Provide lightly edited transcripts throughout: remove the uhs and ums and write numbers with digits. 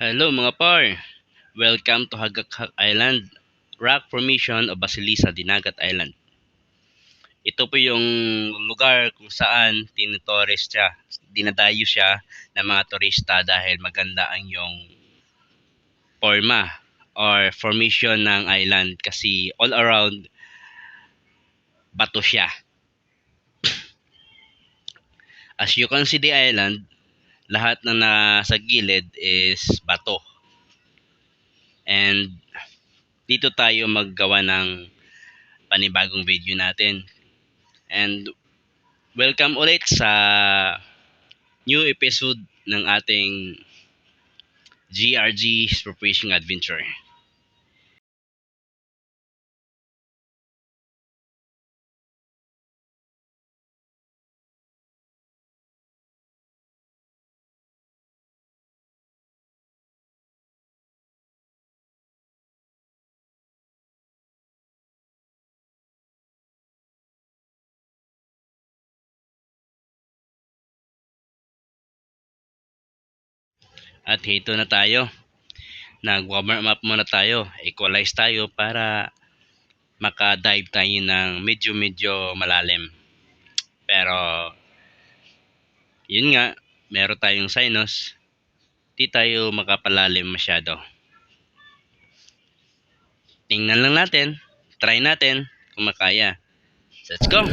Hello mga par! Welcome to Hagakhak Island, rock formation o Basilisa, Dinagat Island. Ito po yung lugar kung saan dinadayo siya ng mga turista dahil maganda ang yung forma or formation ng island kasi all around bato siya. As you can see the island, lahat na nasa gilid is bato. And dito tayo maggawa ng panibagong video natin. And welcome ulit sa new episode ng ating GRG Super Fishing Adventure. At ito na tayo. Nag-warm up muna tayo. Equalize tayo para maka-dive tayo ng medyo malalim. Pero yun nga, meron tayong sinus. Di tayo makapalalim masyado. Tingnan lang natin. Try natin kung makaya. Let's go!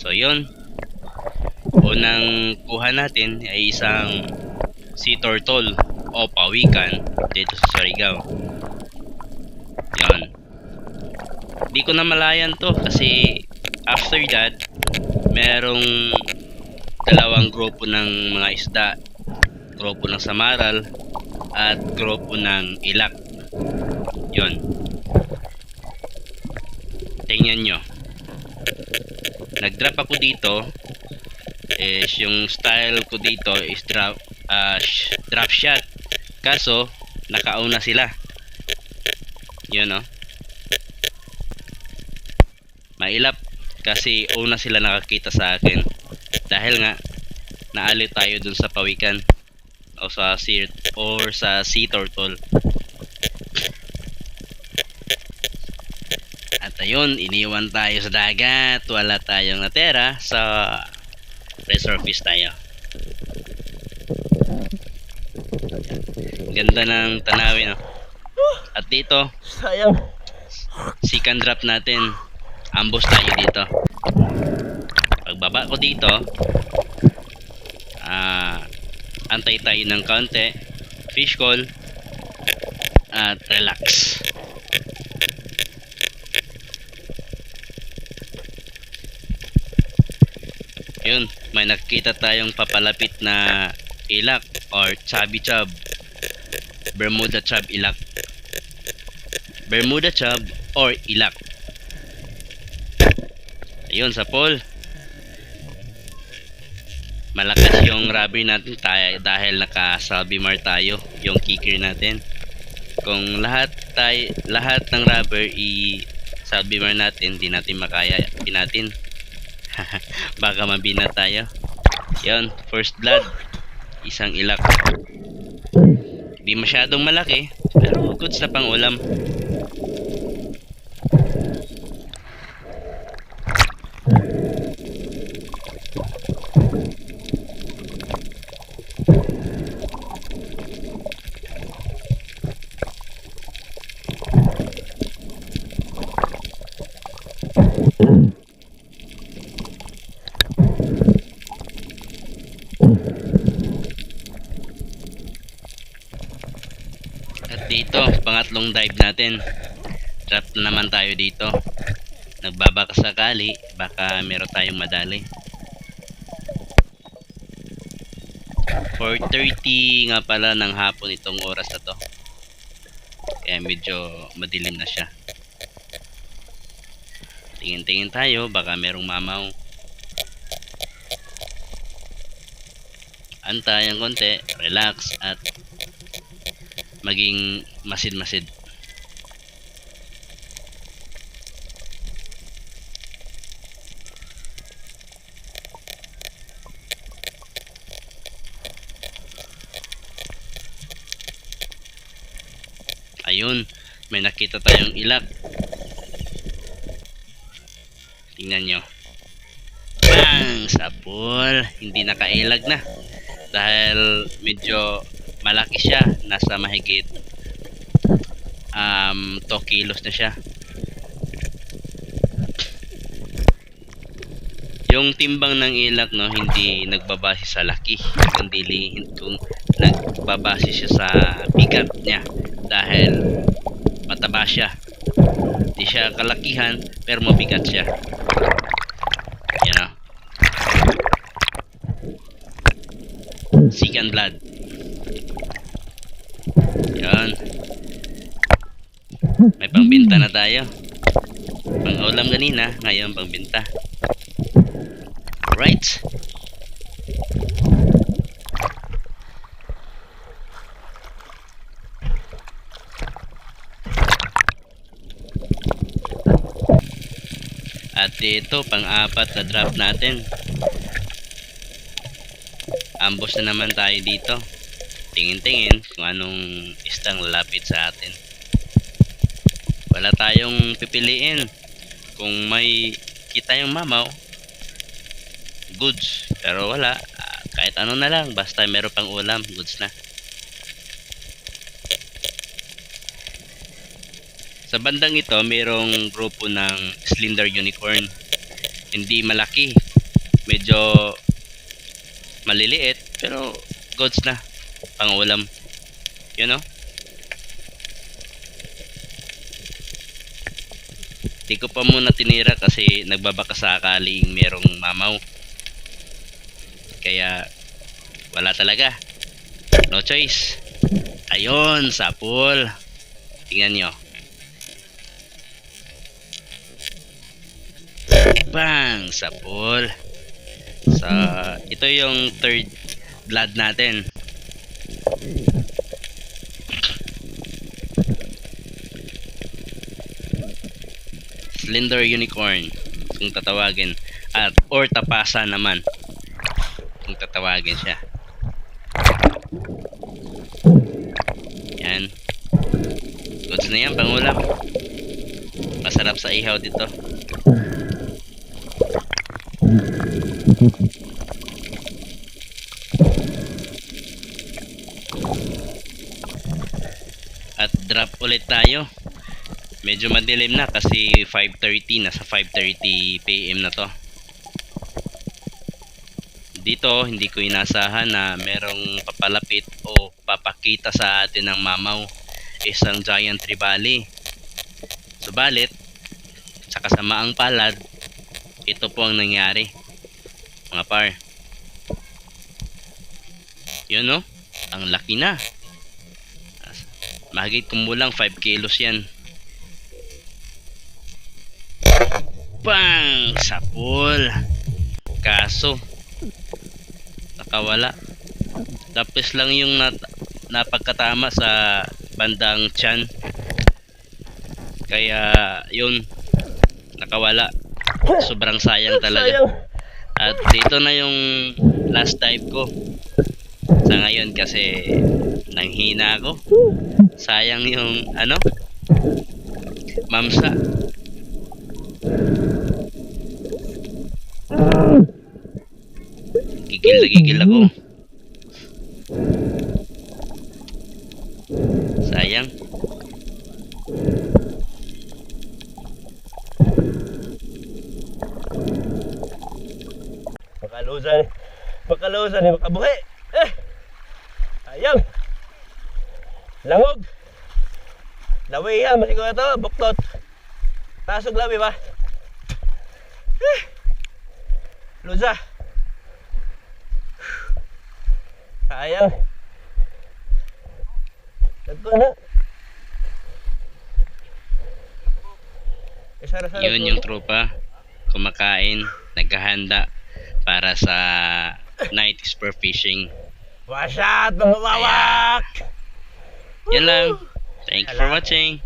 So yun. Unang kuha natin ay isang sea turtle o pawikan dito sa Surigao. Yan. Di ko na malayan to kasi after that merong dalawang grupo ng mga isda, grupo ng samaral at grupo ng ilak. Yon. Tingnan nyo. Nag-drop ako dito. Yung style ko dito is drop shot. Kaso nakauna sila. Yun, no? Mailap kasi una sila nakakita sa akin. Dahil nga naalit tayo dun sa pawikan o sa sea turtle. At ayun, iniwan tayo sa dagat. Wala tayong natera sa resurface tayo. Ganda ng tanawin, no? At dito, sayang, second drop natin. Ambos tayo dito. Pagbaba ko dito, antay tayo ng kaunti, fish call, at relax. Yun, may nakita tayong papalapit na ilak or chubby chub. Bermuda chub ilak. Bermuda chub or ilak. Ayun sa pool. Malakas yung rubber natin dahil naka-salvimar tayo, yung kicker natin. Kung lahat ng rubber i-salvimar natin, di natin makaya pinatin. Baka mabina tayo. Yun, first blood, isang ilak. Di masyadong malaki, pero goods na pang ulam. At dito, pangatlong dive natin. Trap na naman tayo dito. Nagbabaka sakali, baka meron tayong madali. 4:30 nga pala ng hapon itong oras na to. Kaya medyo madilim na siya. Tingin-tingin tayo, baka merong mamaw. Antay ang konti, relax at maging masid-masid. Ayun, may nakita tayong ilak. Tingnan nyo. Bang! Sapul. Hindi nakailag na. Dahil medyo malaki siya. Nasa mahigit 2 kilos na siya. Yung timbang ng ilak, no, hindi nagbabase sa laki, kundi kung nagbabase siya sa bigat niya, dahil mataba siya. Hindi siya kalakihan pero mabigat siya. Yan o. Second blood. Yan. May pangbenta na tayo. Pang ulam kanina, ngayon pangbenta. Right. At ito, pang-apat na drop natin. Ambush na naman tayo dito. Tingin-tingin kung anong istang lalapit sa atin. Wala tayong pipiliin. Kung may kita yung mamaw, goods. Pero wala, kahit ano na lang, basta meron pang ulam, goods na. Sa bandang ito, mayroong grupo ng slender unicorn. Hindi malaki, medyo maliliit, pero goods na, pang ulam. Yun, no? Di ko pa muna tinira kasi nagbabaka sakaling merong mamaw. Kaya wala talaga, no choice. Ayun, sapul. Tingnan nyo. Bang! Sapul. So, ito yung third blood natin. Slender unicorn kung tatawagin, at or tapasa naman kung tatawagin siya. Yan. Goods na yan, pangulam. Masarap sa ihaw dito. At drop ulit tayo. Medyo madilim na kasi 5:30, nasa 5:30 PM na to. Dito hindi ko inasahan na merong papalapit o papakita sa atin ng mamaw, isang giant trevally. Subalit sa kasamaang palad, ito po ang nangyari, mga par. Yun, no? Ang laki na. Mahigit kumulang 5 kilos yan. Bang! Sapul. Kaso nakawala. Tapos lang yung napagkatama sa bandang tiyan. Kaya yun, nakawala. Sobrang sayang talaga. At dito na yung last dive ko sa ngayon kasi nanghina ako. Sayang yung mamsa. Gigil na gigil ako. Sayang. Makalusan, makabuhi. Ayang. Langog. Lawi yan, masiko ito, buktot. Tasog labi ba? Luza. Ayang. Dagko na. Yun yung tropa, kumakain, naghahanda para sa night spear fishing. Wasyat, mga wawak! Yan lang. Thank you for watching.